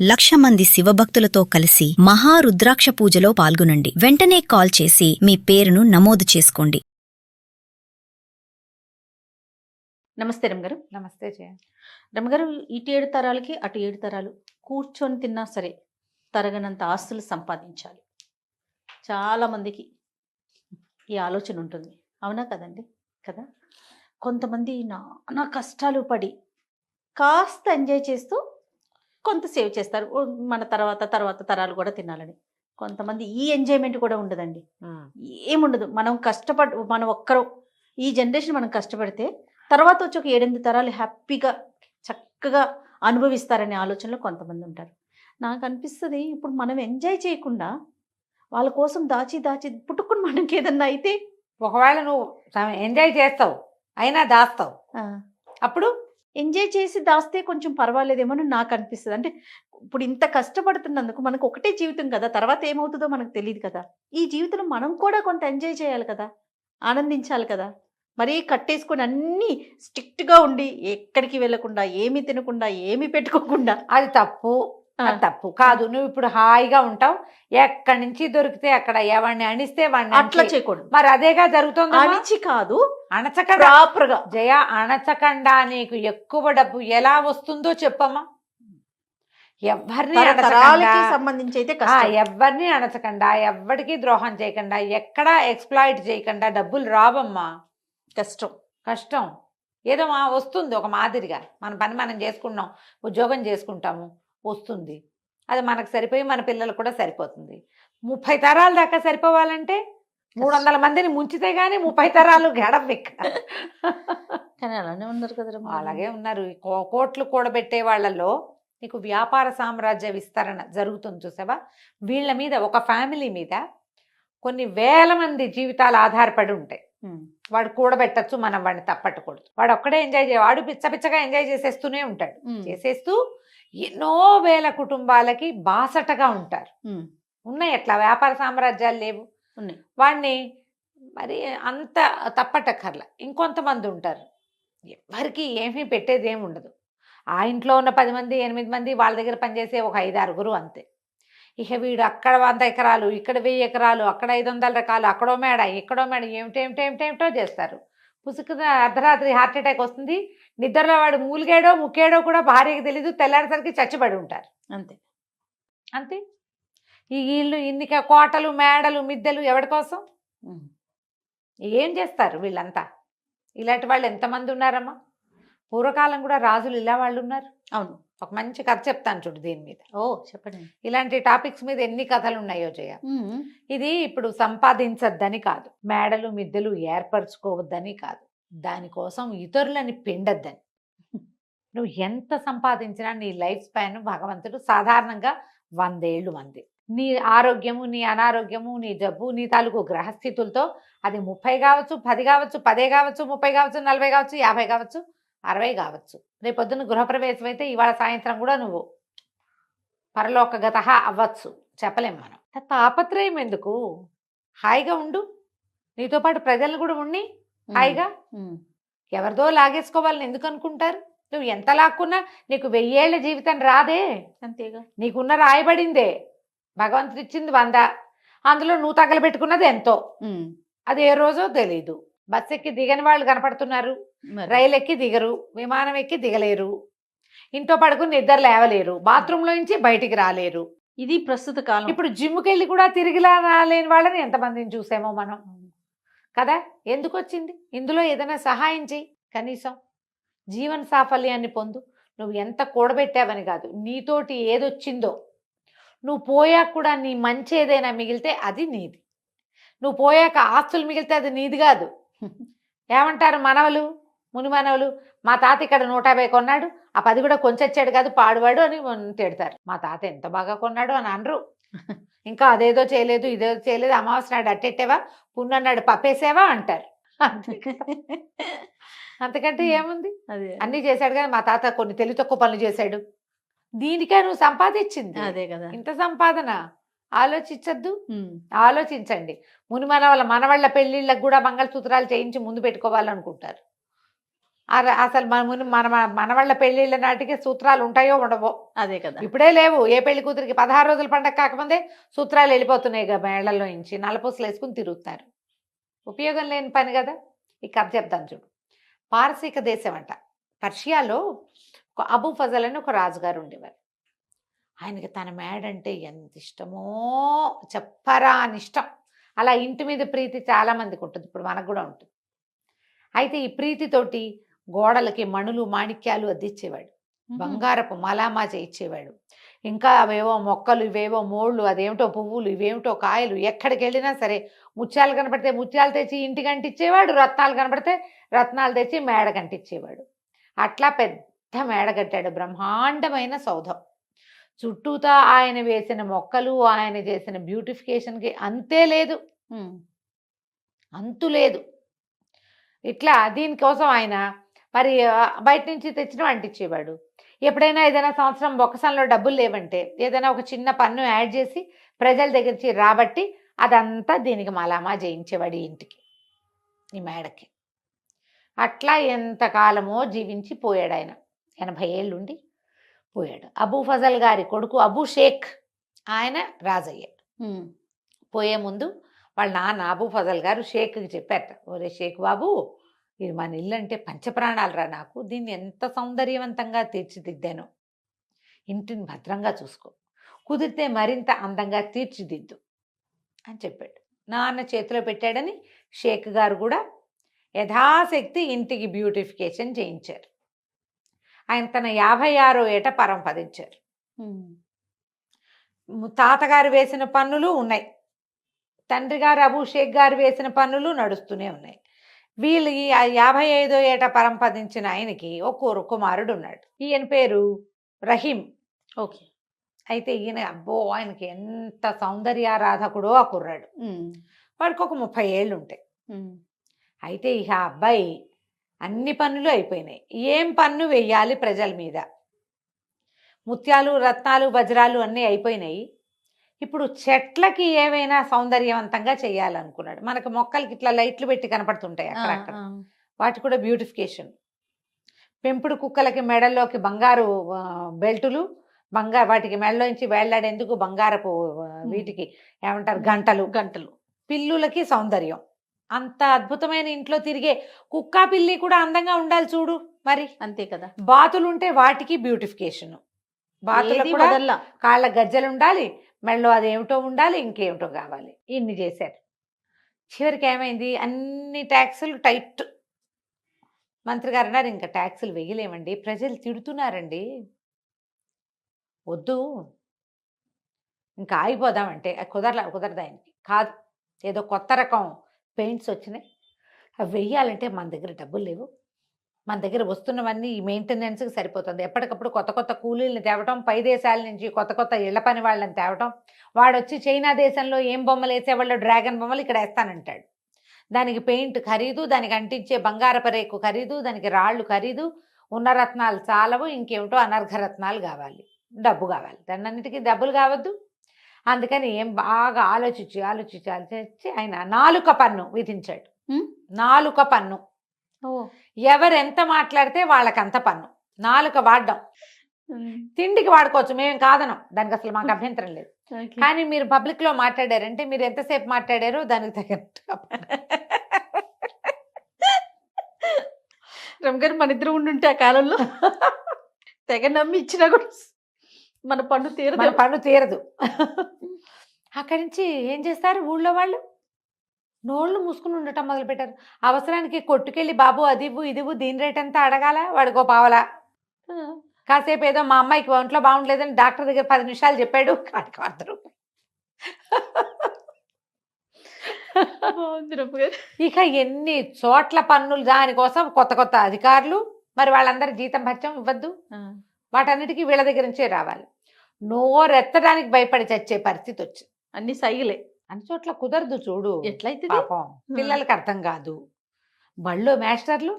1,00,000 మంది శివభక్తులతో కలిసి మహారుద్రాక్ష పూజలో పాల్గొనండి. వెంటనే కాల్ చేసి మీ పేరును నమోదు చేసుకోండి. నమస్తే రమగారు. నమస్తే జయ. రమగారు, ఇటు 7 తరాలకి అటు 7 తరాలు కూర్చొని తిన్నా సరే తరగనంత ఆస్తులు సంపాదించాలి. చాలా మందికి ఈ ఆలోచన ఉంటుంది. అవునా కదండి? కదా. కొంతమంది నానా కష్టాలు పడి కాస్త ఎంజాయ్ చేస్తూ కొంత సేవ్ చేస్తారు. మన తర్వాత తరాలు కూడా తినాలని. కొంతమంది ఈ ఎంజాయ్మెంట్ కూడా ఉండదండి. ఏముండదు. మనం ఒక్కరం ఈ జనరేషన్ మనం కష్టపడితే తర్వాత వచ్చి ఒక 7-8 తరాలు హ్యాపీగా చక్కగా అనుభవిస్తారనే ఆలోచనలో కొంతమంది ఉంటారు. నాకు అనిపిస్తుంది, ఇప్పుడు మనం ఎంజాయ్ చేయకుండా వాళ్ళ కోసం దాచి పుట్టుకుని మనకి ఏదన్నా అయితే, ఒకవేళ నువ్వు ఎంజాయ్ చేస్తావు అయినా దాస్తావు, అప్పుడు ఎంజాయ్ చేసి దాస్తే కొంచెం పర్వాలేదేమో అని నాకు అనిపిస్తుంది. అంటే ఇప్పుడు ఇంత కష్టపడుతున్నందుకు మనకు ఒకటే జీవితం కదా, తర్వాత ఏమవుతుందో మనకు తెలియదు కదా. ఈ జీవితంలో మనం కూడా కొంత ఎంజాయ్ చేయాలి కదా, ఆనందించాలి కదా. మరీ కట్టేసుకొని అన్నీ స్ట్రిక్ట్గా ఉండి ఎక్కడికి వెళ్ళకుండా ఏమీ తినకుండా ఏమీ పెట్టుకోకుండా అది తప్పు. తప్పు కాదు. నువ్వు ఇప్పుడు హాయిగా ఉంటావు, ఎక్కడి నుంచి దొరికితే అక్కడ ఎవరిని అణిస్తే వాడిని అట్లా చేయకూడదు. మరి అదేగా జరుగుతుంది. అణిచి కాదు, అణచకుండా ప్రాపర్గా. జయ, అణచకుండా నీకు ఎక్కువ డబ్బు ఎలా వస్తుందో చెప్పమ్మా. ఎవరిని సంబంధించి అయితే ఎవరిని అణచకుండా, ఎవరికి ద్రోహం చేయకుండా, ఎక్కడా ఎక్స్ప్లాయిట్ చేయకుండా డబ్బులు రావమ్మా. కష్టం ఏదో వస్తుంది ఒక మాదిరిగా. మన పని మనం చేసుకుంటాం, ఉద్యోగం చేసుకుంటాము, వస్తుంది. అది మనకు సరిపోయి మన పిల్లలకు కూడా సరిపోతుంది. 30 తరాల దాకా సరిపోవాలంటే 300 మందిని ముంచితే గానీ 30 తరాలు గడప. కానీ అలానే ఉన్నారు కదా. అలాగే ఉన్నారు. కోట్లు కూడబెట్టే వాళ్ళలో నీకు వ్యాపార సామ్రాజ్య విస్తరణ జరుగుతుంది చూసావా. వీళ్ళ మీద, ఒక ఫ్యామిలీ మీద కొన్ని వేల మంది జీవితాలు ఆధారపడి ఉంటాయి. వాడు కూడబెట్టచ్చు, మనం వాడిని తప్పట్టకూడదు. వాడు ఒక్కడే ఎంజాయ్ వాడు పిచ్చగా ఎంజాయ్ చేసేస్తూనే ఉంటాడు. చేసేస్తూ ఎన్నో వేల కుటుంబాలకి బాసటగా ఉంటారు. ఉన్నాయి అట్లా వ్యాపార సామ్రాజ్యాలు లేవు. ఉన్నాయి. వాడిని మరి అంత తప్పటక్కర్లా. ఇంకొంతమంది ఉంటారు, ఎవరికి ఏమీ పెట్టేది ఏమి ఉండదు. ఆ ఇంట్లో ఉన్న 10 మంది 8 మంది వాళ్ళ దగ్గర పనిచేసే ఒక 5-6 అంతే. ఇక వీడు అక్కడ 100 ఎకరాలు, ఇక్కడ 1000 ఎకరాలు, అక్కడ 500 రకాలు, అక్కడో మేడ ఇక్కడో మేడ, ఏమిటేమిటో చేస్తారు. పుసుకున అర్ధరాత్రి హార్ట్ అటాక్ వస్తుంది. నిద్రలో వాడు మూలిగాడో ముక్కేడో కూడా భార్యకి తెలీదు. తెల్లారేసరికి చచ్చిపడి ఉంటారు. అంతే. ఈ ఇల్లు ఇన్ని కోటలు మేడలు మిద్దెలు ఎవరి కోసం? ఏం చేస్తారు వీళ్ళంతా? ఇలాంటి వాళ్ళు ఎంతమంది ఉన్నారమ్మా. పూర్వకాలం కూడా రాజులు ఇలా వాళ్ళు ఉన్నారు. అవును. ఒక మంచి కథ చెప్తాను చూడు దీని మీద. చెప్పండి. ఇలాంటి టాపిక్స్ మీద ఎన్ని కథలు ఉన్నాయో జయ. ఇది ఇప్పుడు సంపాదించద్దని కాదు, మేడలు మిద్దెలు ఏర్పరచుకోవద్దని కాదు, దానికోసం ఇతరులని పిండద్దని. నువ్వు ఎంత సంపాదించినా నీ లైఫ్ స్పాన్ భగవంతుడు సాధారణంగా 100 ఏళ్ళు మంది. నీ ఆరోగ్యము, నీ అనారోగ్యము, నీ జబ్బు, నీ తాలూకు గ్రహస్థితులతో అది 30 కావచ్చు, 10 కావచ్చు, 10 కావచ్చు, 30 కావచ్చు, 40 కావచ్చు, 50 కావచ్చు, 60 కావచ్చు. రేపొద్దున గృహప్రవేశం అయితే ఇవాళ సాయంత్రం కూడా నువ్వు పరలోకగత అవ్వచ్చు, చెప్పలేం మనం. తాపత్రయం ఎందుకు? హాయిగా ఉండు, నీతో పాటు ప్రజలను కూడా ఉండి హాయిగా. ఎవరిదో లాగేసుకోవాలని ఎందుకు అనుకుంటారు? నువ్వు ఎంత లాక్కున్నా నీకు 1000 ఏళ్ల జీవితం రాదే. అంతేగా. నీకున్న రాయబడిందే, భగవంతుడు ఇచ్చింది 100, అందులో నువ్వు తగలబెట్టుకున్నది ఎంతో. అది ఏ రోజో తెలీదు. బస్ ఎక్కి దిగని వాళ్ళు కనపడుతున్నారు, రైలు ఎక్కి దిగరు, విమానం ఎక్కి దిగలేరు, ఇంట్లో పడుకుని నిద్ర లేవలేరు, బాత్రూంలో నుంచి బయటికి రాలేరు. ఇది ప్రస్తుత కాలం. ఇప్పుడు జిమ్కి వెళ్ళి కూడా తిరిగి రాలేని వాళ్ళని ఎంతమందిని చూసామో మనం కదా. ఎందుకు వచ్చింది? ఇందులో ఏదైనా సహాయం చెయ్యి, కనీసం జీవన సాఫల్యాన్ని పొందు. నువ్వు ఎంత కూడబెట్టావని కాదు, నీతోటి ఏదొచ్చిందో నువ్వు పోయాక కూడా నీ మంచి ఏదైనా మిగిలితే అది నీది. నువ్వు పోయాక ఆస్తులు మిగిలితే అది నీది కాదు. ఏమంటారు మనవలు, ముని మనవలు, మా తాత ఇక్కడ 150 కొన్నాడు, ఆ 10 కూడా కొంచెచ్చాడు కాదు పాడువాడు అని తిడతారు. మా తాత ఎంత బాగా కొన్నాడు అని అనరు. ఇంకా అదేదో చేయలేదు, ఇదేదో చేయలేదు, అమావాస్య నాడు అట్టెట్టావా, పున్నన్నాడు పప్పేసావా అంటారు. అంతకంటే ఏముంది? అన్నీ చేశాడు కానీ మా తాత కొన్ని తెలివి తక్కువ పనులు చేశాడు. దీనికే నువ్వు సంపాదించింది అదే కదా. ఇంత సంపాదన. ఆలోచించద్దు, ఆలోచించండి. ముని మనవాళ్ళ పెళ్లిళ్ళకు కూడా మంగళసూత్రాలు చేయించి ముందు పెట్టుకోవాలనుకుంటారు. అసలు మన మన వాళ్ళ పెళ్ళిళ్ళ నాటికి సూత్రాలు ఉంటాయో ఉండవో. అదే కదా. ఇప్పుడే లేవు. ఏ పెళ్లి కూతురికి 16 రోజుల పండగ కాకముందే సూత్రాలు వెళ్ళిపోతున్నాయి మేళ్లలో నుంచి, నల్లపూసలు వేసుకుని తిరుగుతారు. ఉపయోగం లేని పని కదా. ఈ కథ చెప్తాను చూడు. పారసీక దేశం అంట, పర్షియాలో ఒక అబూ ఫజల్ అని ఒక రాజుగారు ఉండేవారు. ఆయనకి తన మేడంటే ఎంత ఇష్టమో చెప్పరా అని ఇష్టం. అలా ఇంటి మీద ప్రీతి చాలా మందికి ఉంటుంది, ఇప్పుడు మనకు కూడా ఉంటుంది. అయితే ఈ ప్రీతితోటి గోడలకి మణులు మాణిక్యాలు అద్దిచ్చేవాడు, బంగారపు మలామా చేయించేవాడు. ఇంకా అవేవో మొక్కలు, ఇవేవో మోళ్ళు, అదేమిటో పువ్వులు, ఇవేమిటో కాయలు. ఎక్కడికి వెళ్ళినా సరే ముత్యాలు కనపడితే ముత్యాలు తెచ్చి ఇంటికి అంటించేవాడు, రత్నాలు కనపడితే రత్నాలు తెచ్చి మేడ కంటించేవాడు. అట్లా పెద్ద మేడ కట్టాడు, బ్రహ్మాండమైన సౌధం. చుట్టూతా ఆయన వేసిన మొక్కలు, ఆయన చేసిన బ్యూటిఫికేషన్కి అంతే లేదు, అంతు లేదు. ఇట్లా దీనికోసం ఆయన మరి బయట నుంచి తెచ్చిన అంటించేవాడు. ఎప్పుడైనా ఏదైనా సంవత్సరం బొక్కసంలో డబ్బులు లేవంటే ఏదైనా ఒక చిన్న పన్ను యాడ్ చేసి ప్రజల దగ్గర రాబట్టి అదంతా దీనికి మలామా చేయించేవాడు, ఈ ఇంటికి, ఈ మేడకి. అట్లా ఎంతకాలమో జీవించి పోయాడు ఆయన. 80 ఏళ్ళుండి పోయాడు. అబూ ఫజల్ గారి కొడుకు అబూ షేక్ ఆయన రాజయ్యాడు. పోయే ముందు వాళ్ళ నాన్న అబూ ఫజల్ గారు షేక్కి చెప్పారట, ఒరే షేక్ బాబు, ఇది మన ఇల్లు అంటే పంచప్రాణాలు రా నాకు, దీన్ని ఎంత సౌందర్యవంతంగా తీర్చిదిద్దాను, ఇంటిని భద్రంగా చూసుకో, కుదిరితే మరింత అందంగా తీర్చిదిద్దు అని చెప్పాడు. నాన్న చేతిలో పెట్టాడని షేక్ గారు కూడా యథాశక్తి ఇంటికి బ్యూటిఫికేషన్ చేయించారు. ఆయన తన 56వ ఏట పరంపదించారు. తాతగారు వేసిన పన్నులు ఉన్నాయి, తండ్రి గారు అబూ షేక్ గారు వేసిన పన్నులు నడుస్తూనే ఉన్నాయి. వీళ్ళు ఈ 55వ ఏట పరంపదించిన ఆయనకి ఒక కుమారుడు ఉన్నాడు. ఈయన పేరు రహీం. ఓకే. అయితే ఈయన అబ్బో ఆయనకి ఎంత సౌందర్యారాధకుడో ఆ కుర్రాడు. వాడికి ఒక 30 ఏళ్ళు ఉంటాయి. అయితే ఇక ఆ అబ్బాయి అన్ని పన్నులు అయిపోయినాయి, ఏం పన్ను వెయ్యాలి ప్రజల మీద. ముత్యాలు, రత్నాలు, వజ్రాలు అన్నీ అయిపోయినాయి. ఇప్పుడు చెట్లకి ఏమైనా సౌందర్యవంతంగా చేయాలనుకున్నాడు. మనకు మొక్కలకి ఇట్లా లైట్లు పెట్టి కనపడుతుంటాయి అక్కడక్కడ, వాటి కూడా బ్యూటిఫికేషన్. పెంపుడు కుక్కలకి మెడల్లోకి బంగారు బెల్టులు, వాటికి మెడలోంచి వేళ్లాడేందుకు బంగారపు వీటికి ఏమంటారు గంటలు. పిల్లులకి సౌందర్యం. అంత అద్భుతమైన ఇంట్లో తిరిగే కుక్క పిల్లి కూడా అందంగా ఉండాలి చూడు మరి, అంతే కదా. బాతులు ఉంటే వాటికి బ్యూటిఫికేషన్, బాతులకు కూడా కాళ్ళ గజ్జలు ఉండాలి, మెడలో అదేమిటో ఉండాలి, ఇంకేమిటో కావాలి. ఇన్ని చేశారు. చివరికి ఏమైంది, అన్ని ట్యాక్సులు టైట్. మంత్రి గారు అన్నారు, ఇంకా ట్యాక్సులు వెయ్యలేమండి, ప్రజలు తిడుతున్నారండి, వద్దు ఇంకా ఆగిపోదామంటే కుదరదు ఆయనకి. కాదు, ఏదో కొత్త రకం పెయింట్స్ వచ్చినాయి, అవి వెయ్యాలంటే మన దగ్గర డబ్బులు లేవు, మన దగ్గర వస్తున్నవన్నీ ఈ మెయింటెనెన్స్కి సరిపోతుంది. ఎప్పటికప్పుడు కొత్త కొత్త కూలీలను తేవటం, పై దేశాల నుంచి కొత్త ఇళ్ల పని వాళ్ళని తేవటం. వాడు వచ్చి చైనా దేశంలో ఏం బొమ్మలు వేసేవాళ్ళు డ్రాగన్ బొమ్మలు ఇక్కడ వేస్తానంటాడు. దానికి పెయింట్ ఖరీదు, దానికి అంటించే బంగారపు రేకు ఖరీదు, దానికి రాళ్ళు ఖరీదు, ఉన్న రత్నాలు చాలవు, ఇంకేమిటో అనర్ఘ రత్నాలు కావాలి, డబ్బు కావాలి. దాన్నిటికీ డబ్బులు కావద్దు. అందుకని ఏం బాగా ఆలోచించి ఆయన 4 పన్ను విధించాడు. 4 పన్ను. ఎవరెంత మాట్లాడితే వాళ్ళకంత పన్ను. 4 వాడడం. తిండికి వాడుకోవచ్చు, మేము కాదనం, దానికి అసలు మాకు అభ్యంతరం లేదు. కానీ మీరు పబ్లిక్ లో మాట్లాడారంటే మీరు ఎంతసేపు మాట్లాడారో దానికి తగినట్టుగా. రమగారు మన ఇద్దరు ఉండుంటే ఆ కాలంలో తెగ నమ్మి ఇచ్చినా కూడా మన పన్ను తీరదు. అక్కడి నుంచి ఏం చేస్తారు ఊళ్ళో వాళ్ళు, నోళ్ళు మూసుకుని ఉండటం మొదలుపెట్టారు. అవసరానికి కొట్టుకెళ్ళి బాబు అదివ్వు ఇదివ్వు, దీని రేట్ అంతా అడగాల, వాడికో పావలా. కాసేపు ఏదో మా అమ్మాయికి ఒంట్లో బాగుండలేదని డాక్టర్ దగ్గర 10 నిమిషాలు చెప్పాడు, వాడికి 100 రూపాయలు. ఇక ఎన్ని చోట్ల పన్నులు, దానికోసం కొత్త అధికారులు, మరి వాళ్ళందరి జీతం భత్యం ఇవ్వద్దు, వాటన్నిటికీ వీళ్ళ దగ్గర నుంచే రావాలి. నోరెత్తడానికి భయపడి చచ్చే పరిస్థితి వచ్చింది. అన్ని సైగలే, అన్ని చోట్ల కుదరదు చూడు. ఎట్లయితే పాపం పిల్లలకి అర్థం కాదు. బళ్ళో మాస్టర్లు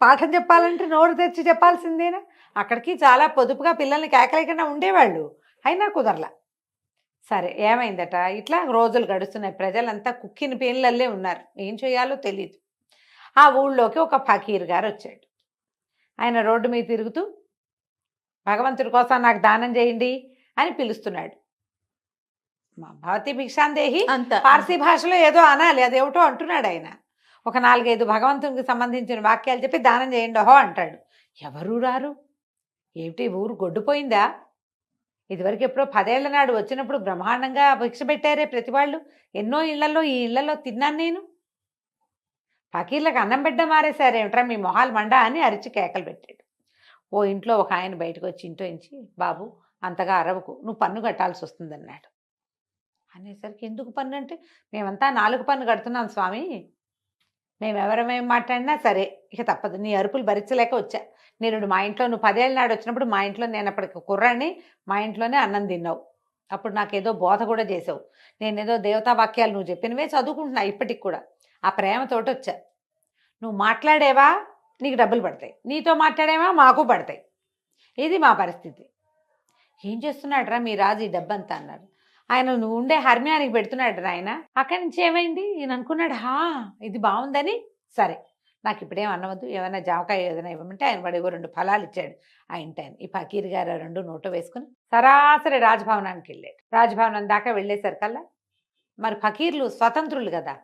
పాఠం చెప్పాలంటే నోరు తెచ్చి చెప్పాల్సిందేనా. అక్కడికి చాలా పొదుపుగా పిల్లల్ని కేకలేకుండా ఉండేవాళ్ళు, అయినా కుదరలా. సరే ఏమైందట, ఇట్లా రోజులు గడుస్తున్నాయి, ప్రజలంతా కుక్కిన పేన్లల్లే ఉన్నారు, ఏం చేయాలో తెలియదు. ఆ ఊళ్ళోకి ఒక ఫకీర్ గారు వచ్చాడు. ఆయన రోడ్డు మీద తిరుగుతూ భగవంతుడి కోసం నాకు దానం చేయండి అని పిలుస్తున్నాడు. మా భవతి భిక్షాందేహి అంత పార్సీ భాషలో ఏదో అనాలి, అదేమిటో అంటున్నాడు ఆయన. ఒక 4-5 భగవంతునికి సంబంధించిన వాక్యాలు చెప్పి దానం చేయండి ఓహో అంటాడు. ఎవరు రారు. ఏమిటి ఊరు గొడ్డుపోయిందా? ఇదివరకు ఎప్పుడో 10 ఏళ్ల నాడు వచ్చినప్పుడు బ్రహ్మాండంగా భిక్ష పెట్టారే ప్రతి వాళ్ళు. ఎన్నో ఇళ్లలో ఈ ఇళ్లలో తిన్నాను నేను. ఫకీర్లకు అన్నం బిడ్డ మారేశారేమిట్రా మీ మొహాలు మండా అని అరిచి కేకలు పెట్టాడు. ఓ ఇంట్లో ఒక ఆయన బయటకు వచ్చి ఇంట్లో నుంచి, బాబు అంతగా అరవకు, నువ్వు పన్ను కట్టాల్సి వస్తుందన్నాడు. అనేసరికి ఎందుకు పన్ను అంటే, మేమంతా 4 పన్ను కడుతున్నాం స్వామి, మేమెవరమేం మాట్లాడినా సరే ఇక తప్పదు, నీ అరుపులు భరించలేక వచ్చా. నేను మా ఇంట్లో నువ్వు 10 ఏళ్ళ నాడు వచ్చినప్పుడు మా ఇంట్లో నేను అప్పటికి కుర్రాన్ని, మా ఇంట్లోనే అన్నం తిన్నావు. అప్పుడు నాకేదో బోధ కూడా చేసావు. నేనేదో దేవతా వాక్యాలు నువ్వు చెప్పినవే చదువుకుంటున్నా ఇప్పటికి కూడా. ఆ ప్రేమతోటి వచ్చా. నువ్వు మాట్లాడేవా నీకు డబ్బులు పడతాయి, నీతో మాట్లాడేవా మాకు పడతాయి. ఇది మా పరిస్థితి. ఏం చేస్తున్నాడు రా మీ రాజు ఈ డబ్బంతా అన్నారు. ఆయన నువ్వు ఉండే హర్మ్యానికి పెడుతున్నాడు ఆయన. అక్కడి నుంచి ఏమైంది ఈయన అనుకున్నాడు, ఇది బాగుందని. సరే నాకు ఇప్పుడేం అన్నవద్దు, ఏమైనా జామకాయ ఏదైనా ఇవ్వమంటే ఆయన వాడు 2 ఫలాలు ఇచ్చాడు ఆ ఇంటి ఆయన. ఈ ఫకీర్ గారు 2 నోటు వేసుకుని సరాసరి రాజభవనానికి వెళ్ళాడు. రాజభవనం దాకా వెళ్ళేసరికల్లా మరి ఫకీర్లు స్వతంత్రులు కదా,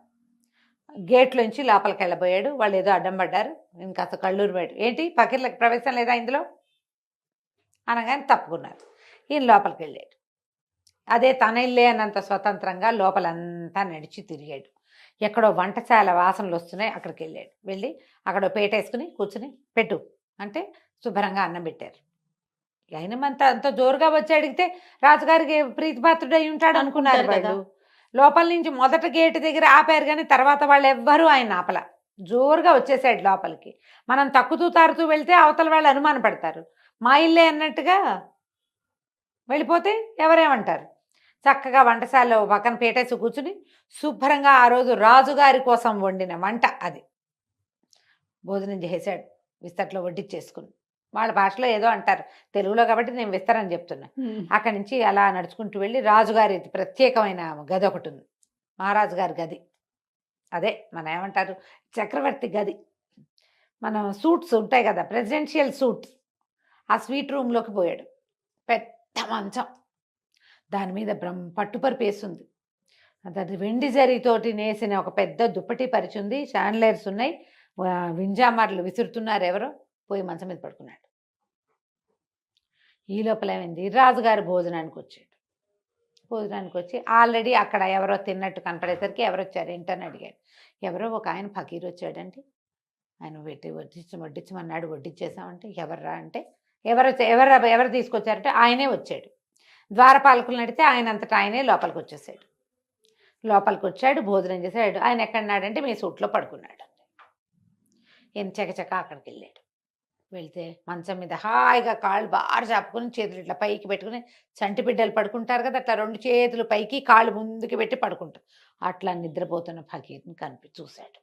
గేట్లోంచి లోపలికి వెళ్ళబోయాడు. వాళ్ళు ఏదో అడ్డం పడ్డారు. ఇంకా అసలు కళ్ళూరు బయట ఏంటి ఫకీర్లకు ప్రవేశం లేదా ఇందులో అనగానే తప్పుకున్నారు. ఈయన లోపలికి వెళ్ళాడు. అదే తన ఇల్లే అన్నంత స్వతంత్రంగా లోపలంతా నడిచి తిరిగాడు. ఎక్కడో వంటశాల వాసనలు వస్తున్నాయి, అక్కడికి వెళ్ళాడు. వెళ్ళి అక్కడ పేటేసుకుని కూర్చుని పెట్టు అంటే శుభ్రంగా అన్నం పెట్టారు. ఆయనమంతా అంత జోరుగా వచ్చి అడిగితే రాజుగారికి ప్రీతిపాత్రుడు అయి ఉంటాడు అనుకున్నారు వాళ్ళు. లోపల నుంచి మొదట గేటు దగ్గర ఆపారు, కానీ తర్వాత వాళ్ళు ఎవ్వరూ ఆయన ఆపల. జోరుగా వచ్చేసాడు లోపలికి. మనం తక్కుతూ తారుతూ వెళ్తే అవతల వాళ్ళు అనుమాన పడతారు. మా ఇల్లే అన్నట్టుగా వెళ్ళిపోతే ఎవరేమంటారు. చక్కగా వంటశాలలో పక్కన పేటేసి కూర్చుని శుభ్రంగా ఆ రోజు రాజుగారి కోసం వండిన వంట అది భోజనం చేసాడు. విస్తట్లో వడ్డిచ్చేసుకుని, వాళ్ళ భాషలో ఏదో అంటారు, తెలుగులో కాబట్టి నేను విస్తరని చెప్తున్నా. అక్కడి నుంచి అలా నడుచుకుంటూ వెళ్ళి రాజుగారి ప్రత్యేకమైన గది ఒకటి ఉంది, మహారాజు గారి గది. అదే మన ఏమంటారు చక్రవర్తి గది. మనం సూట్స్ ఉంటాయి కదా, ప్రెసిడెన్షియల్ సూట్స్, ఆ స్వీట్ రూమ్లోకి పోయాడు. పెద్ద మంచం, దాని మీద పట్టుపరుపు వేసింది. అది వెండి జరీతోటి నేసిన ఒక పెద్ద దుప్పటి పరిచింది. షాండ్లైర్స్ ఉన్నాయి, వింజామార్లు విసురుతున్నారు ఎవరో. పోయి మంచం మీద పడుకున్నాడు. ఈ లోపల ఏమైంది, రాజుగారి భోజనానికి వచ్చాడు. భోజనానికి వచ్చి ఆల్రెడీ అక్కడ ఎవరో తిన్నట్టు కనపడేసరికి ఎవరు వచ్చారు ఏంటని అడిగాడు. ఎవరో ఒక ఆయన ఫకీర్ వచ్చాడంటే ఆయన వడ్డించమన్నాడు, వడ్డించేసామంటే ఎవర్రా అంటే ఎవరు తీసుకొచ్చారంటే ఆయనే వచ్చాడు. ద్వారపాలకులను అడిగితే ఆయన అంతటా ఆయనే లోపలికి వచ్చేసాడు. లోపలికి వచ్చాడు, భోజనం చేశాడు. ఆయన ఎక్కడున్నాడంటే మీ సూట్లో పడుకున్నాడు. ఈయన చకచక అక్కడికి వెళ్ళాడు. వెళ్తే మంచం మీద హాయిగా కాళ్ళు బాగా చాపుకుని చేతులు ఇట్లా పైకి పెట్టుకుని, చంటి బిడ్డలు పడుకుంటారు కదా అట్లా 2 చేతులు పైకి కాళ్ళు ముందుకు పెట్టి పడుకుంటారు. అట్లా నిద్రపోతున్న ఫకీర్ని చూశాడు.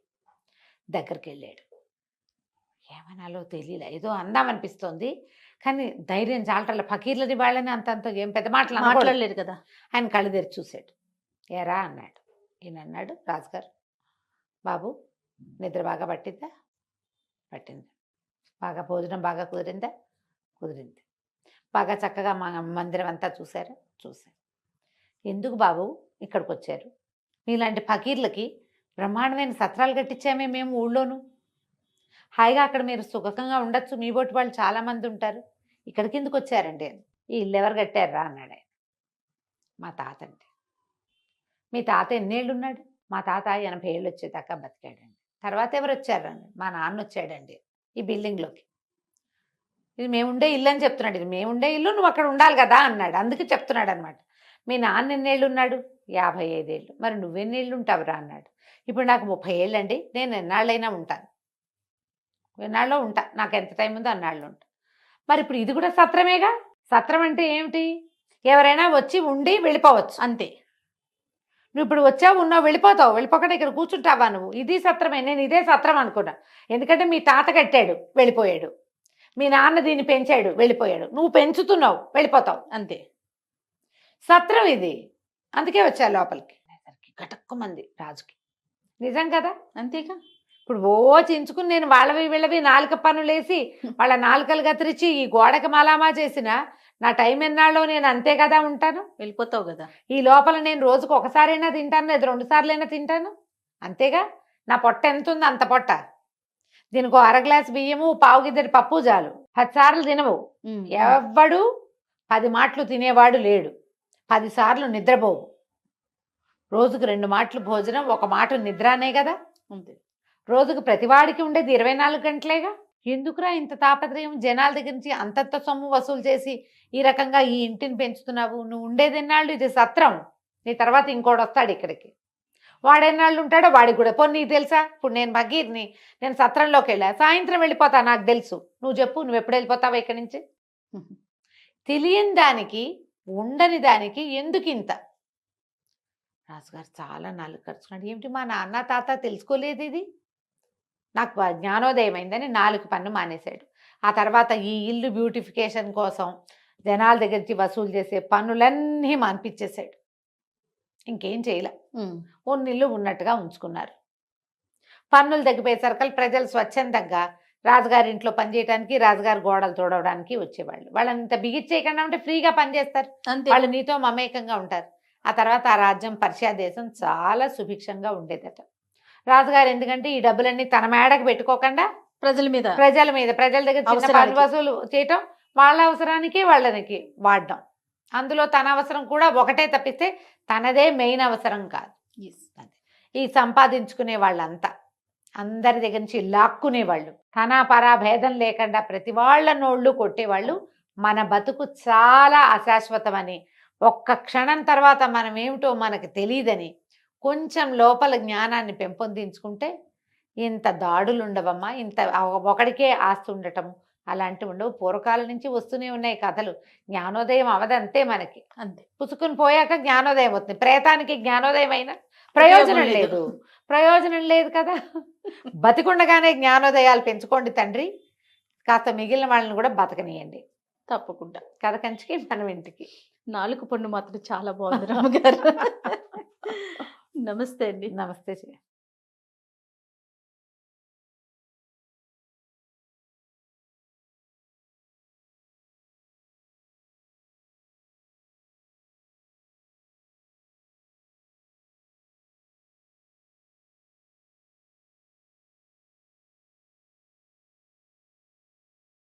దగ్గరికి వెళ్ళాడు. ఏమనాలో తెలియలే, ఏదో అందామనిపిస్తోంది, కానీ ధైర్యం చాలటల్లా. ఫకీర్లని వాళ్ళని అంతంత ఏం పెద్ద మాట్లాడలేరు కదా. ఆయన కళ్ళు తెరిచి చూశాడు. ఏరా అన్నాడు. ఈయన అన్నాడు, రాజుగారు బాబు నిద్ర బాగా పట్టిందా? పట్టింది. బాగా భోజనం బాగా కుదిరిందా? కుదిరింది. బాగా చక్కగా మా మందిరం అంతా చూశారా? చూశారు. ఎందుకు బాబు ఇక్కడికి వచ్చారు? మీలాంటి ఫకీర్లకి బ్రహ్మాండమైన సత్రాలు కట్టించామే మేము ఊళ్ళోను. హాయిగా అక్కడ మీరు సుఖంగా ఉండొచ్చు, మీ బోటి వాళ్ళు చాలామంది ఉంటారు. ఇక్కడికి ఎందుకు వచ్చారండి? ఈ ఇల్లు ఎవరు కట్టారా అన్నాడు ఆయన. మా తాత అండి. మీ తాత ఎన్నేళ్ళు ఉన్నాడు? మా తాత 80 ఏళ్ళు వచ్చేదాకా బతికాడండి. తర్వాత ఎవరు వచ్చారండి? మా నాన్న వచ్చాడండి ఈ బిల్డింగ్లోకి. ఇది మేముండే ఇల్లు అని చెప్తున్నాడు. ఇది మేముండే ఇల్లు, నువ్వు అక్కడ ఉండాలి కదా అన్నాడు. అందుకే చెప్తున్నాడు అనమాట. మీ నాన్న ఎన్నేళ్ళు ఉన్నాడు? 55 ఏళ్ళు. మరి నువ్వెన్నేళ్ళు ఉంటావురా అన్నాడు. ఇప్పుడు నాకు 30 ఏళ్ళు అండి, నేను ఎన్నాళ్ళైనా ఉంటాను, ఎన్నాళ్ళలో ఉంటా, నాకు ఎంత టైం ఉందో అన్నాళ్ళు ఉంటా. మరి ఇప్పుడు ఇది కూడా సత్రమేగా. సత్రం అంటే ఏమిటి? ఎవరైనా వచ్చి ఉండి వెళ్ళిపోవచ్చు అంతే. నువ్వు ఇప్పుడు వచ్చావు, ఉన్నావు, వెళ్ళిపోతావు. వెళ్ళిపోకుండా ఇక్కడ కూర్చుంటావా నువ్వు? ఇది సత్రమే. నేను ఇదే సత్రం అనుకున్నా. ఎందుకంటే మీ తాత కట్టాడు, వెళ్ళిపోయాడు. మీ నాన్న దీన్ని పెంచాడు, వెళ్ళిపోయాడు. నువ్వు పెంచుతున్నావు, వెళ్ళిపోతావు అంతే. సత్రం ఇది. అందుకే వచ్చా లోపలికి. గటక్కుమంది రాజుకి. నిజం కదా? అంతేగా. ఇప్పుడు చించుకుని నేను వాళ్ళవి వీళ్ళవి నాలుక పనులేసి వాళ్ళ నాలుకలు కత్తిరించి ఈ గోడకి మలామా చేసిన నా టైం ఎన్నాళ్ళో నేను అంతే కదా ఉంటాను. వెళ్ళిపోతావు కదా. ఈ లోపల నేను రోజుకు ఒకసారైనా తింటాను, లేదా 2 సార్లైనా తింటాను, అంతేగా. నా పొట్ట ఎంత ఉంది అంత పొట్ట. దీనికి 1/2 గ్లాస్ బియ్యము, పావు గిద్దెడి పప్పు చాలు. 10 సార్లు తినవు. ఎవ్వడు 10 మాటలు తినేవాడు లేడు. 10 సార్లు నిద్రపోవు. రోజుకు 2 మాటలు భోజనం, 1 మాట నిద్ర అనే కదా. అంతే. రోజుకు ప్రతివాడికి ఉండేది 24 గంటలేగా. ఎందుకురా ఇంత తాపత్రయం? జనాల దగ్గర నుంచి అంతంత సొమ్ము వసూలు చేసి ఈ రకంగా ఈ ఇంటిని పెంచుతున్నావు. నువ్వు ఉండేది ఎన్నాళ్ళు? ఇది సత్రం. నీ తర్వాత ఇంకోటి వస్తాడు ఇక్కడికి. వాడెన్నాళ్ళు ఉంటాడో వాడికి కూడా. పోనీ నీకు తెలుసా? ఇప్పుడు నేను భగీర్ని, నేను సత్రంలోకి వెళ్ళా, సాయంత్రం వెళ్ళిపోతా, నాకు తెలుసు. నువ్వు చెప్పు, నువ్వు ఎప్పుడు వెళ్ళిపోతావా ఇక్కడి నుంచి? తెలియని దానికి, ఉండని దానికి ఎందుకు ఇంత? రాజుగారు చాలా నాలుగు ఖర్చుకున్నాడు. ఏమిటి మా నాన్న తాత తెలుసుకోలేదు ఇది? నాకు జ్ఞానోదయం అయిందని 4 పన్ను మానేశాడు. ఆ తర్వాత ఈ ఇల్లు బ్యూటిఫికేషన్ కోసం జనాల దగ్గర నుంచి వసూలు చేసే పన్నులన్నీ మాన్పించేశాడు. ఇంకేం చేయలే. ఇల్లు ఉన్నట్టుగా ఉంచుకున్నారు. పన్నులు తగ్గిపోయేసరికి ప్రజలు స్వచ్ఛందంగా రాజుగారి ఇంట్లో పనిచేయడానికి, రాజుగారి గోడలు తోడవడానికి వచ్చేవాళ్ళు. వాళ్ళని ఇంత బిగిచ్చేయకుండా ఉంటే ఫ్రీగా పనిచేస్తారు. వాళ్ళు నీతో మమేకంగా ఉంటారు. ఆ తర్వాత ఆ రాజ్యం పర్షియా దేశం చాలా సుభిక్షంగా ఉండేదట. రాజుగారు ఎందుకంటే ఈ డబ్బులన్నీ తన మేడకు పెట్టుకోకుండా ప్రజల మీద ప్రజల దగ్గర చిన్న పన్ను వసూలు చేయటం, వాళ్ళ అవసరానికి వాళ్ళకి వాడడం. అందులో తన అవసరం కూడా ఒకటే తప్పిస్తే తనదే మెయిన్ అవసరం కాదు. ఈ సంపాదించుకునే వాళ్ళంతా అందరి దగ్గర నుంచి లాక్కునేవాళ్ళు, తన పరా భేదం లేకుండా ప్రతి వాళ్ళ నోళ్ళు కొట్టేవాళ్ళు. మన బతుకు చాలా అశాశ్వతమని, ఒక్క క్షణం తర్వాత మనం ఏమిటో మనకు తెలియదని కొంచెం లోపల జ్ఞానాన్ని పెంపొందించుకుంటే ఇంత దాడులు ఉండవమ్మా. ఇంత ఒకడికే ఆస్తి ఉండటము అలాంటివి ఉండవు. పూర్వకాలం నుంచి వస్తూనే ఉన్నాయి కథలు. జ్ఞానోదయం అవదంతే మనకి. అంతే. పుసుకుని పోయాక జ్ఞానోదయం అవుతుంది. ప్రేతానికి జ్ఞానోదయం అయినా ప్రయోజనం లేదు కదా. బతికుండగానే జ్ఞానోదయాలు పెంచుకోండి తండ్రి. కాస్త మిగిలిన వాళ్ళని కూడా బతకనియండి. తప్పకుండా. కథ కంచికి మనం ఇంటికి. 4 పన్ను మాత్రం చాలా బాగుంది రమ్మగారు. నమస్తే అండి. నమస్తే.